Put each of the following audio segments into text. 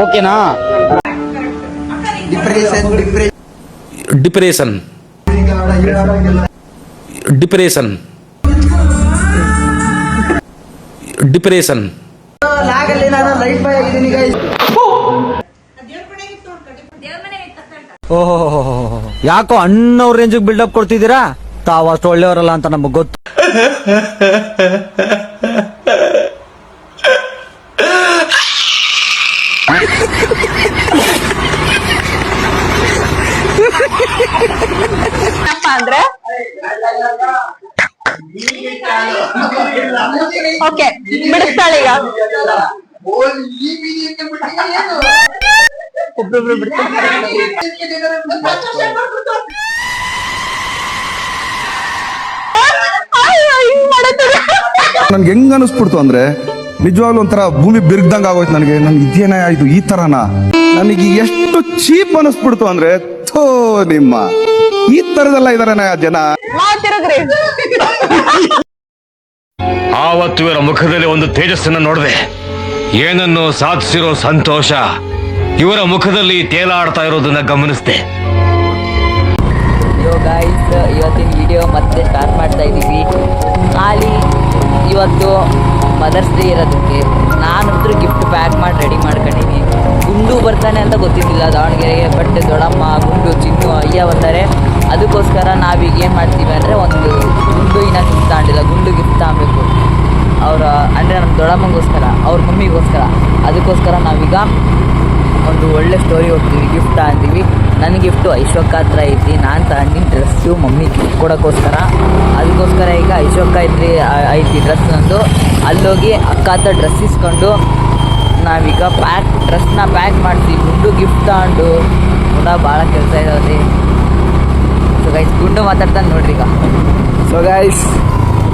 ಓಕೆನಾ? Depression depression depression ಓಹೋ, ಯಾಕೋ ಅಣ್ಣವ್ರ ರೇಂಜಿಗೆ ಬಿಲ್ಡಪ್ ಕೊಡ್ತಿದ್ದೀರಾ? ತಾವು ಅಷ್ಟು ಒಳ್ಳೆಯವರಲ್ಲ ಅಂತ ನಮಗ್ ಗೊತ್ತು. ಅಂದ್ರೆ ಓಕೆ ಬಿಡಿಸ್ತಾಳೆ ಈಗ. ಒಬ್ರೊಬ್ರು ನನ್ಗೆ ಹೆಂಗ್ ಅನಿಸ್ಬಿಡ್ತು ಅಂದ್ರೆ ನಿಜವಾಗ್ಲೂ ಒಂಥರ ಭೂಮಿ ಬಿರ್ಗ್ದಂಗ ಆಗೋಯ್ತು ನನಗೆ. ನನ್ಗೆ ಇದೇನೇ ಆಯ್ತು ಈ ತರನ? ನನಗೆ ಎಷ್ಟು ಚೀಪ್ ಅನಿಸ್ಬಿಡ್ತು ಅಂದ್ರೆ ಥೋ ನಿಮ್ಮ ಈ ತರದೆಲ್ಲ ಇದಾರೆ ಜನ. ಆವತ್ತು ಇವರ ಮುಖದಲ್ಲಿ ಒಂದು ತೇಜಸ್ಸನ್ನು ನೋಡಿದೆ. ಏನನ್ನು ಸಾಧಿಸಿರೋ ಸಂತೋಷ ಇವರ ಮುಖದಲ್ಲಿ ತೇಲಾಡ್ತಾ ಇರೋದನ್ನ ಗಮನಿಸಿದೆ. ಗೈಸ್, ಇವತ್ತಿನ ವಿಡಿಯೋ ಮತ್ತೆ ಸ್ಟಾರ್ಟ್ ಮಾಡ್ತಾ ಇದ್ದೀವಿ. ಖಾಲಿ ಇವತ್ತು ಮದರ್ಸ್ ಡೇ ಇರೋದಕ್ಕೆ ನಾನಂತೂ ಗಿಫ್ಟ್ ಪ್ಯಾಕ್ ಮಾಡಿ ರೆಡಿ ಮಾಡ್ಕೊಂಡಿದ್ದೀನಿ. ಗುಂಡು ಬರ್ತಾನೆ ಅಂತ ಗೊತ್ತಿದ್ದಿಲ್ಲ ದಾವಣಗೆರೆಗೆ, ಬಟ್ ದೊಡ್ಡಮ್ಮ, ಗುಂಡು, ಚಿನ್ನು, ಅಯ್ಯ ಬರ್ತಾರೆ. ಅದಕ್ಕೋಸ್ಕರ ನಾವೀಗ ಏನು ಮಾಡ್ತೀವಿ ಅಂದರೆ ಒಂದು ಗುಂಡು ಇನ್ನೂ ಗಿಫ್ಟ್ ತಗೊಂಡಿಲ್ಲ, ಗುಂಡು ಗಿಫ್ಟ್ ತಗೊಬೇಕು ಅವರ ಅಂದರೆ ನಮ್ಮ ದೊಡ್ಡಮ್ಮಗೋಸ್ಕರ, ಅವ್ರ ಮಮ್ಮಿಗೋಸ್ಕರ. ಅದಕ್ಕೋಸ್ಕರ ನಾವೀಗ ಒಂದು ಒಳ್ಳೆ ಸ್ಟೋರಿ ಹೋಗ್ತೀವಿ, ಗಿಫ್ಟ್ ಅಂತೀವಿ. ನನ್ನ ಗಿಫ್ಟು ಐಶ್ವರ್ಯ ಹತ್ರ ಐತಿ. ನಾನು ತಗೊಂಡಿನ ಡ್ರೆಸ್ಸು ಮಮ್ಮಿ ಗಿಫ್ಟ್ ಕೊಡೋಕ್ಕೋಸ್ಕರ. ಅದಕ್ಕೋಸ್ಕರ ಈಗ ಐಶ್ವರ್ಯ ಐತಿ ಡ್ರೆಸ್ ನಂದು. ಅಲ್ಲೋಗಿ ಅಕ್ಕ ಹತ್ರ ಡ್ರೆಸ್ ಇಸ್ಕೊಂಡು ನಾವೀಗ ಡ್ರೆಸ್ನ ಪ್ಯಾಕ್ ಮಾಡ್ತೀವಿ. ಗುಂಡು ಗಿಫ್ಟ್ ತಗೊಂಡು ಕೂಡ ಭಾಳ ಕೆಲಸ ಇರೋದು. ಸೊ ಗೈಸ್, ಗುಂಡು ಮಾತಾಡ್ತಾನೆ ನೋಡ್ರಿ ಈಗ. ಸೊ ಗೈಸ್,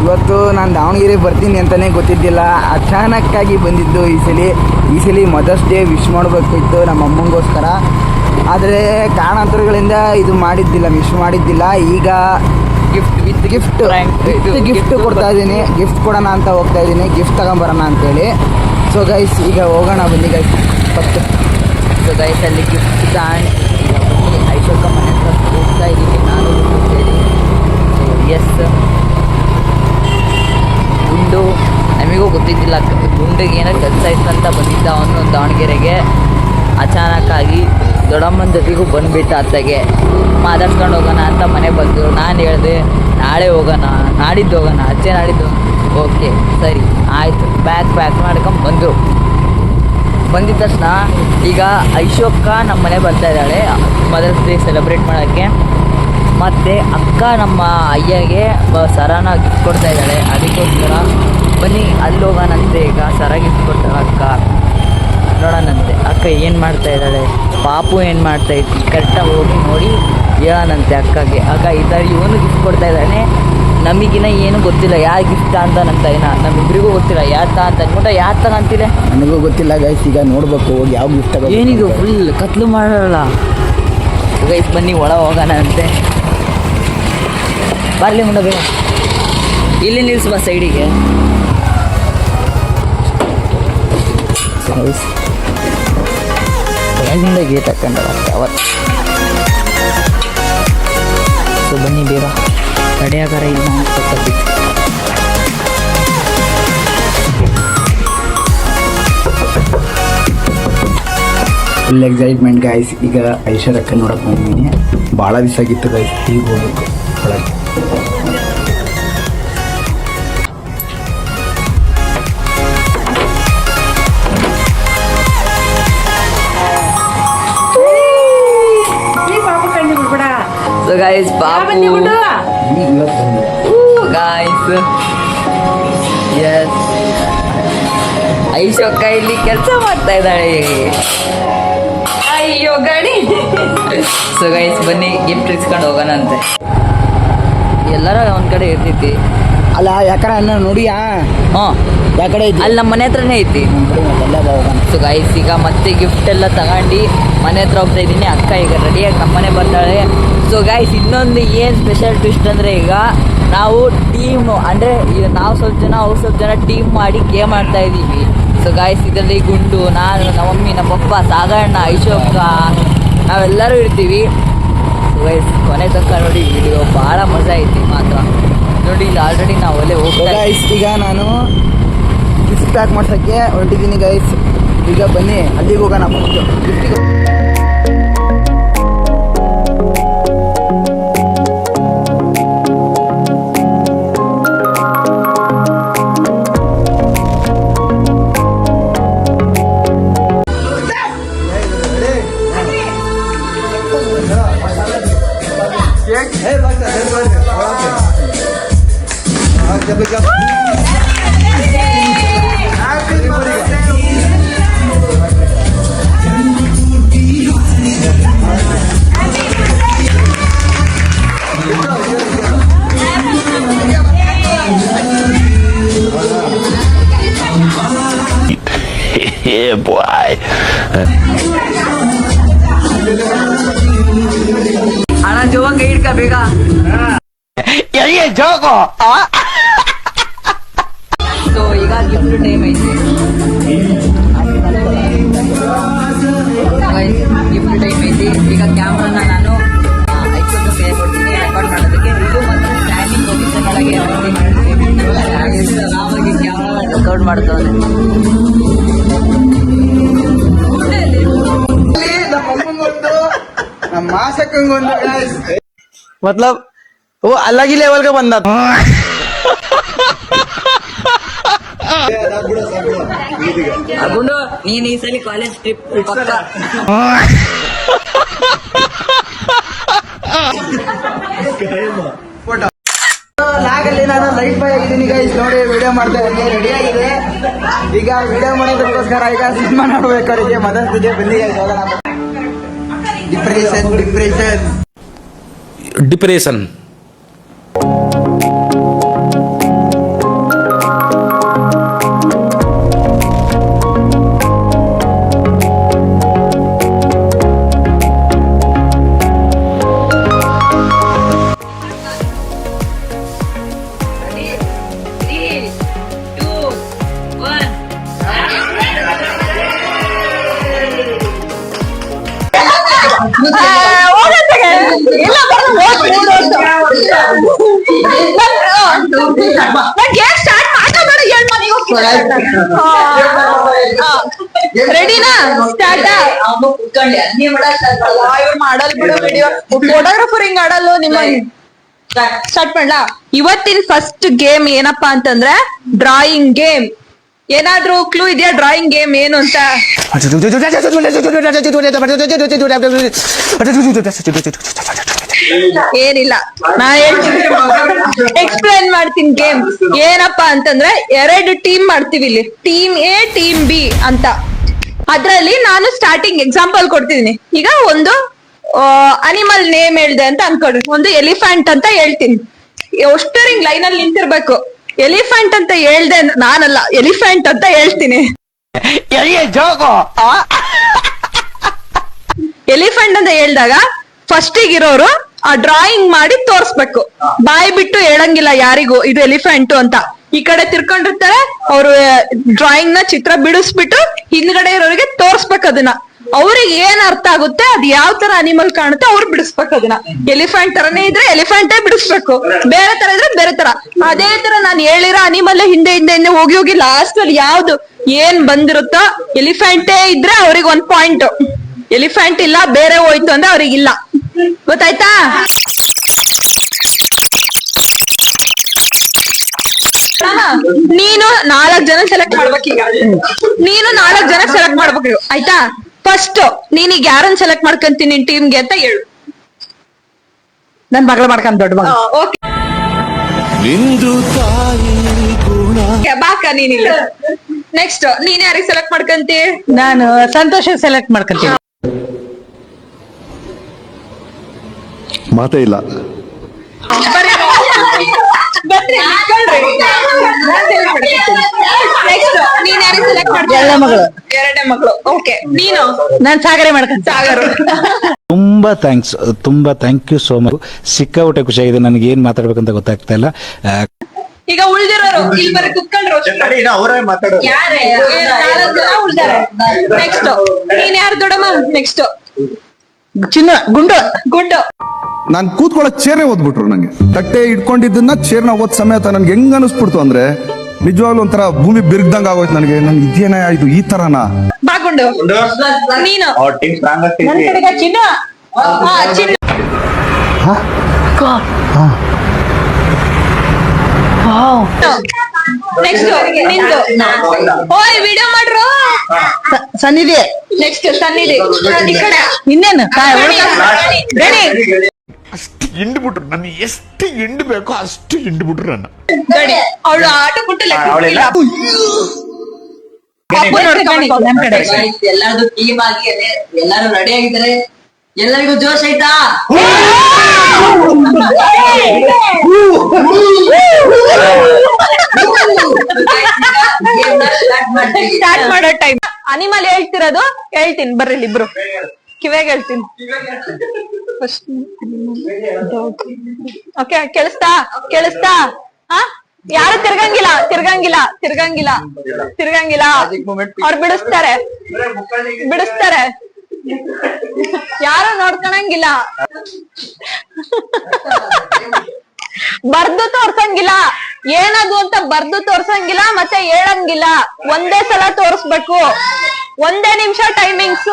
ಇವತ್ತು ನಾನು ದಾವಣಗೆರೆ ಬರ್ತೀನಿ ಅಂತಲೇ ಗೊತ್ತಿದ್ದಿಲ್ಲ, ಅಚಾನಕ್ಕಾಗಿ ಬಂದಿದ್ದು. ಈ ಸಲ ಮದರ್ಸ್ ಡೇ ವಿಶ್ ಮಾಡಬೇಕಿತ್ತು ನಮ್ಮ ಅಮ್ಮಂಗೋಸ್ಕರ. ಆದರೆ ಕಾರಣಾಂತರಗಳಿಂದ ಇದು ವಿಶ್ ಮಾಡಿದ್ದಿಲ್ಲ. ಈಗ ಗಿಫ್ಟ್ ಕೊಡ್ತಾ ಇದ್ದೀನಿ, ಗಿಫ್ಟ್ ಕೊಡೋಣ ಅಂತ ಹೋಗ್ತಾ ಇದ್ದೀನಿ, ಗಿಫ್ಟ್ ತಗೊಂಬರೋಣ ಅಂತೇಳಿ. ಸೊ ಗೈಸ್, ಈಗ ಹೋಗೋಣ ಬನ್ನಿ ಗೈಸ್ ಫಸ್ಟ್. ಸೊ ಗೈಸ್, ಅಲ್ಲಿ ಗಿಫ್ಟ್ ತಗೊಂಡು ಈಗ ಬನ್ನಿ ಐಶ್ವರ್ಯ ಮನೆ ಹತ್ರ ಹೋಗ್ತಾ ಇದ್ದೀನಿ ನಾನು ಅಂತೇಳಿ. ಸೊ ಎಸ್, ಗುಂಡು ನಮಗೂ ಗೊತ್ತಿದ್ದಿಲ್ಲ, ಗುಂಡಿಗೆ ಏನೋ ಕೆಲಸ ಇತ್ತು ಅಂತ ಬಂದಿದ್ದ ಅವನು ದಾವಣಗೆರೆಗೆ. ಅಚಾನಕ್ಕಾಗಿ ದೊಡ್ಡಮ್ಮನ ಜೊತೆಗೂ ಬಂದುಬಿಟ್ಟ. ಅತ್ತಗೆ ಮಾತಾಡ್ಸ್ಕೊಂಡು ಹೋಗೋಣ ಅಂತ ಮನೆಗೆ ಬಂದರು. ನಾನು ಹೇಳಿದೆ ನಾಳೆ ಹೋಗೋಣ, ನಾಡಿದ್ದು ಹೋಗೋಣ, ನಾಡಿದ್ದು. ಓಕೆ ಸರಿ ಆಯಿತು, ಪ್ಯಾಕ್ ಮಾಡ್ಕೊಂಡು ಬಂದಿದ್ದ ತಕ್ಷಣ ಈಗ ಐಶ್ವರ್ಯ ನಮ್ಮ ಮನೆ ಬರ್ತಾ ಇದ್ದಾಳೆ ಮದರ್ಸ್ ಡೇ ಸೆಲೆಬ್ರೇಟ್ ಮಾಡೋಕ್ಕೆ. ಮತ್ತು ಅಕ್ಕ ನಮ್ಮ ಅಯ್ಯಗೆ ಸರಾನ ಗಿಫ್ಟ್ ಕೊಡ್ತಾ ಇದ್ದಾಳೆ. ಅದಕ್ಕೋಸ್ಕರ ಬನ್ನಿ ಅಲ್ಲಿ ಹೋಗೋಣಂತೆ. ಈಗ ಸರ ಗಿಫ್ಟ್ ಕೊಡ್ತಾಳೆ ಅಕ್ಕ, ನೋಡೋಣಂತೆ ಅಕ್ಕ ಏನು ಮಾಡ್ತಾ ಇದ್ದಾಳೆ, ಪಾಪು ಏನು ಮಾಡ್ತಾಯಿತ್ತು. ಕರೆಕ್ಟಾಗಿ ಹೋಗಿ ನೋಡಿ ಹೇಳೋಣಂತೆ ಅಕ್ಕಗೆ. ಅಕ್ಕ ಈ ಥರ ಇವನು ಗಿಫ್ಟ್ ಕೊಡ್ತಾ ಇದ್ದಾನೆ, ನಮಗಿನ್ನ ಏನು ಗೊತ್ತಿಲ್ಲ ಯಾರು ಗಿಫ್ಟ್ ಅಂತ ನಮ್ಮಿಬ್ಬರಿಗೂ ಗೊತ್ತಿಲ್ಲ ಯಾರು ಅಂತ ಅಂದ್ಬಿಟ್ಟು ಯಾರು ತಗೊಂತಿಲ್ಲ ನನಗೂ ಗೊತ್ತಿಲ್ಲ ಗೈಸ್. ಈಗ ನೋಡ್ಬೇಕು ಹೋಗಿ ಯಾವ ಗಿಫ್ಟ್ ಏನಿದು ಫುಲ್ ಕತ್ಲು ಮಾಡೋಲ್ಲ. ಗೈಸ್ ಬನ್ನಿ ಒಳ ಹೋಗೋಣ ಅಂತೆ. ಬರಲಿ ಮುಂದೆ ಬೇಗ, ಇಲ್ಲಿ ನಿಲ್ಲಿಸುವ ಸೈಡಿಗೆ. ಒಳಗಿಂದ ಗೇಟ್ ಹಾಕೊಂಡಲ್ಲ ಅವತ್ತು. ಸೊ ಬನ್ನಿ ಬೇಗ, ತಡೆಯಾಗಾರ ಇಲ್ಲ ಫುಲ್ ಎಕ್ಸೈಟ್ಮೆಂಟ್ ಗೈಸ್. ಈಗ ಐಶ್ವರ್ಯಕ್ಕ ನೋಡಕ್ಕೆ ಬಂದಿದ್ದೀನಿ, ಭಾಳ ದಿವಸ ಆಗಿತ್ತು ಗೈಸ್. ಈಗ ಹೋಗ್ಬೇಕು ಒಳಗೆ. So guys, Babu. Guys. Yes. ಐಶ್ವರ್ಯ ಇಲ್ಲಿ ಕೆಲಸ ಮಾಡ್ತಾ ಇದ್ದಾಳೆ. ಅಯ್ಯೋ ಗಾಡಿ. ಸೊ ಗೈಸ್ ಬನ್ನಿ ಗಿಫ್ಟ್ ಇಸ್ಕೊಂಡು ಹೋಗೋಣ ಅಂತೆ. ಎಲ್ಲರ ಒಂದ್ ಕಡೆ ಇರ್ತೈತಿ ಅಲ್ಲ, ಯಾಕಡೆ ಅನ್ನ ನೋಡಿಯಾ? ಯಾಕಡೆ ಅಲ್ಲಿ ನಮ್ಮ ಮನೆ ಹತ್ರನೇ ಐತಿ. ಸೊ ಗೈಸ್ ಈಗ ಮತ್ತೆ ಗಿಫ್ಟ್ ಎಲ್ಲ ತಗೊಂಡು ಮನೆ ಹತ್ರ ಹೋಗ್ತಾ ಇದ್ದೀನಿ. ಅಕ್ಕ ಈಗ ರೆಡಿಯಾಗಿ ನಮ್ಮ ಮನೆ ಬರ್ತಾಳೆ. ಸೊ ಗೈಸ್ ಇನ್ನೊಂದು ಏನು ಸ್ಪೆಷಲ್ ಟ್ವಿಸ್ಟ್ ಅಂದರೆ ಈಗ ನಾವು ಟೀಮ್ ಅಂದರೆ ಈಗ ನಾವು ಸ್ವಲ್ಪ ಜನ ಅವ್ರು ಸ್ವಲ್ಪ ಜನ ಟೀಮ್ ಮಾಡಿ ಗೇಮ್ ಆಡ್ತಾ ಇದ್ದೀವಿ. ಸೊ ಗಾಯ್ಸ್, ಇದರಲ್ಲಿ ಗುಂಡು, ನಾನು, ನಮ್ಮ ಮಮ್ಮಿ, ನಮ್ಮ ಪಪ್ಪ, ಸಾಗಣ್ಣ, ಐಶೋಕ, ನಾವೆಲ್ಲರೂ ಇರ್ತೀವಿ. ಸೊ ಗೈಸ್, ಕೊನೆ ತನಕ ನೋಡಿ ವಿಡಿಯೋ ಭಾಳ ಮಜಾ ಐತಿ ಮಾತ್ರ. ನೋಡಿ ಇಲ್ಲಿ ಆಲ್ರೆಡಿ ನಾವು ಅಲ್ಲೇ ಹೋಗ್ತಾ ಗೈಸ್, ಈಗ ನಾನು ಗಿಫ್ಟ್ ಪ್ಯಾಕ್ ಮಾಡ್ಸೋಕ್ಕೆ ಹೊರಟಿದ್ದೀನಿ ಗೈಸ್. ಈಗ ಬನ್ನಿ ಅಲ್ಲಿಗೆ ಹೋಗೋಣ. ಗಿಫ್ಟಿಗೆ Yeah, boy. ಹಣ ಜೋಗ ಇಡ್ಕ ಬೇಗ. ಸೊ ಈಗ ಗಿಫ್ಟ್ ಟೈಮ್ ಐತಿ. ಗಿಫ್ಟ್ ಟೈಮ್ ಐತಿ. ಈಗ ಕ್ಯಾಮ್ರಾನ ನಾನು ಐಫೋನ್ ಪೇ ಕೊಡ್ತೀನಿ ರೆಕಾರ್ಡ್ ಮಾಡೋದಕ್ಕೆ. ಇದು ಮತ್ತು ಸ್ಟ್ಯಾಂಡಿಂಗ್ ಪೊಸಿಷನ್ ಒಳಗೆ ಆರಾಮಾಗಿ ಕ್ಯಾಮ್ರಾ ರೆಕಾರ್ಡ್ ಮಾಡ್ತಾವೆ. ನಮ್ಮ ಮಾಸಕ್ಕಂಗೊಂದು मतलब वो अलग ही लेवल का बंदा था. ಗುಂಡು, ನೀನ್ ಈ ಸಲ ಕಾಲೇಜ್ ಟ್ರಿಪ್ ಪಕ್ಕ. ಲಾಗಲ್ಲಿ ನಾನು ಲೈಟ್ ಬಾಯ್ ಆಗಿದ್ದೀನಿ ಗೈಸ್. ನೋಡಿ ವಿಡಿಯೋ ಮಾಡ್ತಾ ಇದ್ದೀನಿ, ರೆಡಿ ಆಗಿದೆ. ಈಗ ವಿಡಿಯೋ ಮಾಡೋದಕ್ಕೋಸ್ಕರ ಈಗ ಸಿನಿಮಾ ನೋಡ್ಬೇಕಾದ್ರೆ ಮದರ್ಸ್ಗೆ ಬನ್ನಿ ಗೈಸ್, ಹೋಗೋಣ. ಡಿಪ್ರೆಷನ್. ರೆಡಿನಾ? ಸ್ಟಾರ್ಟ್ ಮಾಡಲ್ ಬಿಡು ವಿಡಿಯೋ. ಫೋಟೋಗ್ರಾಫರ್ ಹಿಂಗ್ ಆಡಲ್ಲ ನಿಮ್ಮ. ಸ್ಟಾರ್ಟ್ ಮಾಡ್ಲಾ? ಇವತ್ತಿನ ಫಸ್ಟ್ ಗೇಮ್ ಏನಪ್ಪಾ ಅಂತಂದ್ರೆ ಡ್ರಾಯಿಂಗ್ ಗೇಮ್. ಏನಾದ್ರೂ ಕ್ಲೂ ಇದೆಯಾ ಡ್ರಾಯಿಂಗ್ ಗೇಮ್ ಏನು ಅಂತ? ಏನಿಲ್ಲ, ನಾ ಎಕ್ಸ್ಪ್ಲೈನ್ ಮಾಡ್ತೀನಿ. ಗೇಮ್ ಏನಪ್ಪಾ ಅಂತಂದ್ರೆ 2 ಟೀಮ್ ಮಾಡ್ತೀವಿ ಇಲ್ಲಿ, ಟೀಮ್ ಎ ಟೀಮ್ ಬಿ ಅಂತ. ಅದ್ರಲ್ಲಿ ನಾನು ಸ್ಟಾರ್ಟಿಂಗ್ ಎಕ್ಸಾಂಪಲ್ ಕೊಡ್ತಿದ್ದೀನಿ. ಈಗ ಒಂದು ಅನಿಮಲ್ ನೇಮ್ ಹೇಳ್ದೆ ಅಂತ ಅನ್ಕೊಡ್ರಿ. ಒಂದು ಎಲಿಫೆಂಟ್ ಅಂತ ಹೇಳ್ತೀನಿ. ಅಷ್ಟು ಹಿಂಗ್ ಲೈನ್ ಅಲ್ಲಿ ನಿಂತಿರ್ಬೇಕು. ಎಲಿಫೆಂಟ್ ಅಂತ ಹೇಳ್ದೆ ನಾನಲ್ಲ, ಎಲಿಫೆಂಟ್ ಅಂತ ಹೇಳ್ತೀನಿ. ಎಲಿಫೆಂಟ್ ಅಂತ ಹೇಳ್ದಾಗ ಫಸ್ಟಿಗಿರೋರು ಆ ಡ್ರಾಯಿಂಗ್ ಮಾಡಿ ತೋರ್ಸ್ಬೇಕು. ಬಾಯಿ ಬಿಟ್ಟು ಹೇಳಂಗಿಲ್ಲ ಯಾರಿಗೂ ಇದು ಎಲಿಫೆಂಟ್ ಅಂತ. ಈ ಕಡೆ ತಿರ್ಕೊಂಡಿರ್ತಾರೆ, ಅವರು ಡ್ರಾಯಿಂಗ್ ನ ಚಿತ್ರ ಬಿಡಿಸ್ಬಿಟ್ಟು ಹಿಂದ್ಗಡೆ ಇರೋರಿಗೆ ತೋರ್ಸ್ಬೇಕು ಅದನ್ನ. ಅವ್ರಿಗೆ ಏನ್ ಅರ್ಥ ಆಗುತ್ತೆ, ಅದ್ ಯಾವ ತರ ಅನಿಮಲ್ ಕಾಣುತ್ತೆ ಅವ್ರು ಬಿಡಿಸ್ಬೇಕು ಅದನ್ನ. ಎಲಿಫೆಂಟ್ ತರನೇ ಇದ್ರೆ ಎಲಿಫೆಂಟೇ ಬಿಡಿಸ್ಬೇಕು, ಬೇರೆ ತರ ಇದ್ರೆ ಬೇರೆ ತರ. ಅದೇ ತರ ನಾನು ಹೇಳಿರೋ ಅನಿಮಲ್ ಹಿಂದೆ ಹಿಂದೆ ಹಿಂದೆ ಹೋಗಿ ಹೋಗಿ ಲಾಸ್ಟ್ ಅಲ್ಲಿ ಯಾವ್ದು ಏನ್ ಬಂದಿರುತ್ತೋ, ಎಲಿಫೆಂಟೇ ಇದ್ರೆ ಅವ್ರಿಗೆ 1 ಪಾಯಿಂಟ್, ಎಲಿಫೆಂಟ್ ಇಲ್ಲ ಬೇರೆ ಹೋಯ್ತು ಅಂದ್ರೆ ಅವ್ರಿಗಿಲ್ಲ. ಗೊತ್ತಾಯ್ತಾ? ನೀನು 4 ಜನ ಸೆಲೆಕ್ಟ್ ಮಾಡ್ಬೇಕೀಗ. ನೀನು 4 ಜನ ಸೆಲೆಕ್ಟ್ ಮಾಡ್ಬೇಕು, ಆಯ್ತಾ? ಫಸ್ಟ್ ನೀನೀಗ ಯಾರನ್ನ ಸೆಲೆಕ್ಟ್ ಮಾಡ್ಕೊಂತೀನಿ ನಿನ್ ಟೀಮ್ಗೆ ಅಂತ ಹೇಳು. ನನ್ ಮಗಳ ಮಾಡ್ಕೊಂಡ್ ದೊಡ್ಡ ಮಗ. ಬಾಕ ನೀನಿಲ್ಲ. ನೆಕ್ಸ್ಟ್ ನೀನ್ ಯಾರಿಗೆ ಸೆಲೆಕ್ಟ್ ಮಾಡ್ಕೊಂತಿ? ನಾನು ಸಂತೋಷ ಸೆಲೆಕ್ಟ್ ಮಾಡ್ಕೊಂತೀನಿ. ಮಾತೇ ಇಲ್ಲ. ನೆಕ್ಸ್ಟ್ ನೀನ್ ಯಾರಿಗೆ ಸೆಲೆಕ್ಟ್ ಮಾಡ್ತೀಯ? ಎಲ್ಲ ಮಗಳು ಎರಡನೇ ಮಗಳು. ಓಕೆ, ನೀನು? ನಾನ್ ಸಾಗರೆ ಮಾಡ್ಕೊಂತ ಸಾಗರು. ತುಂಬಾ ಥ್ಯಾಂಕ್ ಯು ಸೋ ಮಚ್. ಸಿಕ್ಕಾಪಟ್ಟೆ ಖುಷಿಯಾಗಿದೆ. ನನಗೆ ಏನ್ ಮಾತಾಡ್ಬೇಕಂತ ಗೊತ್ತಾಗ್ತಾ ಇಲ್ಲ. ಈಗ ಉಳ್ದಿರೋರು ಇಲ್ಲಿ ಬರೀ ಕುತ್ಕೊಂಡ್ರು ನೆಕ್ಸ್ಟ್ ನೀನ್ ಯಾರು ದೊಡ್ಡಮ್ಮ? ನೆಕ್ಸ್ಟ್ ಚಿನ್ನ ಗುಂಡು ಗುಂಡು. ನಾನ್ ಕೂತ್ಕೊಳ್ಳೋ ಚೇರ್ನೇ ಓದ್ಬಿಟ್ರು ನಂಗೆ. ತಟ್ಟೆ ಇಟ್ಕೊಂಡಿದ್ದನ್ನ ಚೇರ್ನ ಓದ್ ಸಮೇತ ನನ್ಗೆ ಹೆಂಗ್ ಅನಿಸ್ಬಿಡ್ತು ಅಂದ್ರೆ ನಿಜವಾಗ್ಲೂ ಒಂಥರ ಭೂಮಿ ಬಿರ್ಗ್ದಂಗ ಆಗೋಯ್ತು ನನಗೆ. ನನ್ಗೆ ಇದೇನ ಆಯ್ತು ಈ ತರನಾ? ಬಾ ಗುಂಡು. ನೀನು? ನನ್ ಕಡೆಗ ಚಿನ್ನ ಹಾ, ಚಿನ್ನ. ನೆಕ್ಸ್ಟ್ ನಿಂದು. ಓಯ್ ವಿಡಿಯೋ ಮಾಡ್ರು. ಸನ್ನಿಧಿ ನೆಕ್ಸ್ಟ್ ಸನ್ನಿಧಿ. ಈ ಕಡೆ ಇನ್ನೇನು ರೆಡಿ. ಅಷ್ಟು ಹಿಂಡ್ಬಿಟ್ರು ನನ್ನ, ಎಷ್ಟು ಹಿಂಡ್ಬೇಕೋ ಅಷ್ಟು ಹಿಂಡ್ಬಿಟ್ರು ನನ್ನ. ಗಡಿ ಅವಳು ಆಟ ಬಿಟ್ಟು ನಮ್ ಕಡೆ ಎಲ್ಲಾರ್ದು ಟೀಮ್ ಆಗಿ ಎಲ್ಲಾರು ರೆಡಿ ಆಗಿದ್ದಾರೆ. ಎಲ್ಲರಿಗೂ ಜೋಶ್ ಆಯ್ತಾ? ಸ್ಟಾರ್ಟ್ ಮಾಡೋ ಟೈಮ್. ಅನಿಮಲ್ ಹೇಳ್ತಿರೋದು ಹೇಳ್ತೀನಿ, ಬರ್ರಿ ಇಬ್ರು ಕಿವ್ಯಾಗ ಹೇಳ್ತೀನಿ. ಓಕೆ, ಕೇಳಿಸ್ತಾ? ಹಾ, ಯಾರು ತಿರ್ಗಂಗಿಲ್ಲ ತಿರ್ಗಂಗಿಲ್ಲ ತಿರ್ಗಂಗಿಲ್ಲ ತಿರ್ಗಂಗಿಲ್ಲ. ಅವ್ರು ಬಿಡಿಸ್ತಾರೆ. ಯಾರು ನೋಡ್ಕೊಳಂಗಿಲ್ಲ. ಬರ್ದು ತೋರ್ಸಂಗಿಲ್ಲ. ಏನದು ಅಂತ ಬರ್ದು ತೋರ್ಸಂಗಿಲ್ಲ, ಮತ್ತೆ ಹೇಳಂಗಿಲ್ಲ. ಒಂದೇ ಸಲ ತೋರ್ಸ್ಬೇಕು. ಒಂದೇ ನಿಮಿಷ ಟೈಮಿಂಗ್ಸ್.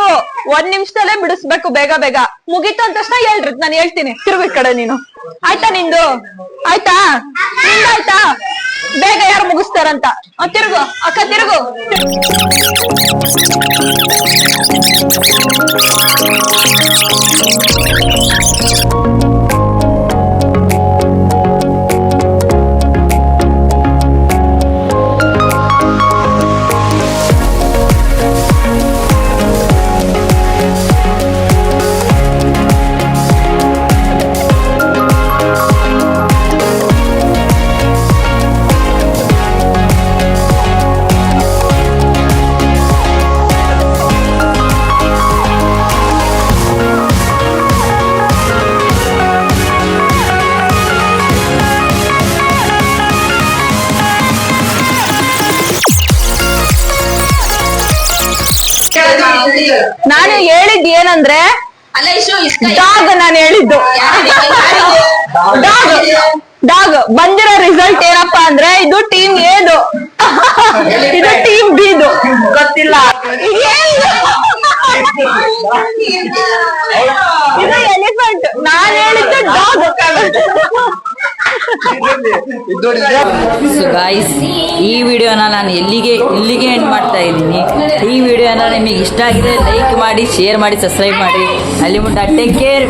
1 ನಿಮಿಷದಲ್ಲೇ ಬಿಡಿಸ್ಬೇಕು. ಬೇಗ ಬೇಗ ಮುಗೀತು ಅಂದ ತಕ್ಷಣ ಹೇಳ್ರಿ, ನಾನು ಹೇಳ್ತೀನಿ. ತಿರುಗು ಈ ಕಡೆ ನೀನು. ಆಯ್ತಾ ನಿಂದು? ಆಯ್ತಾ? ನಿಂದಾಯ್ತಾ? ಬೇಗ ಯಾರು ಮುಗಿಸ್ತಾರಂತ. ತಿರುಗು ಅಕ್ಕ, ತಿರುಗು. ನಾನು ಹೇಳಿದ್ ಏನಂದ್ರೆ ಡಾಗ್. ನಾನು ಹೇಳಿದ್ದು ಡಾಗ್. ಬಂದಿರೋ ರಿಸಲ್ಟ್ ಏನಪ್ಪಾ ಅಂದ್ರೆ ಇದು ಟೀಮ್ ಎದು, ಇದು ಟೀಮ್ ಬಿದು. ಗೊತ್ತಿಲ್ಲ ಇದು ಎಲಿಫೆಂಟ್. ನಾನು ಹೇಳಿದ್ದು ಡಾಗ್. ಸೊ ಗಾಯ್ಸ್, ಈ ವಿಡಿಯೋನ ನಾನು ಇಲ್ಲಿಗೆ ಎಂಡ್ ಮಾಡ್ತಾ ಇದ್ದೀನಿ. ಈ ವಿಡಿಯೋನ ನಿಮಗೆ ಇಷ್ಟ ಆಗಿದೆ ಲೈಕ್ ಮಾಡಿ, ಶೇರ್ ಮಾಡಿ, ಸಬ್ಸ್ಕ್ರೈಬ್ ಮಾಡಿ. ಅಲ್ಲಿ ಮುಂದೆ ಟೇಕ್ ಕೇರ್.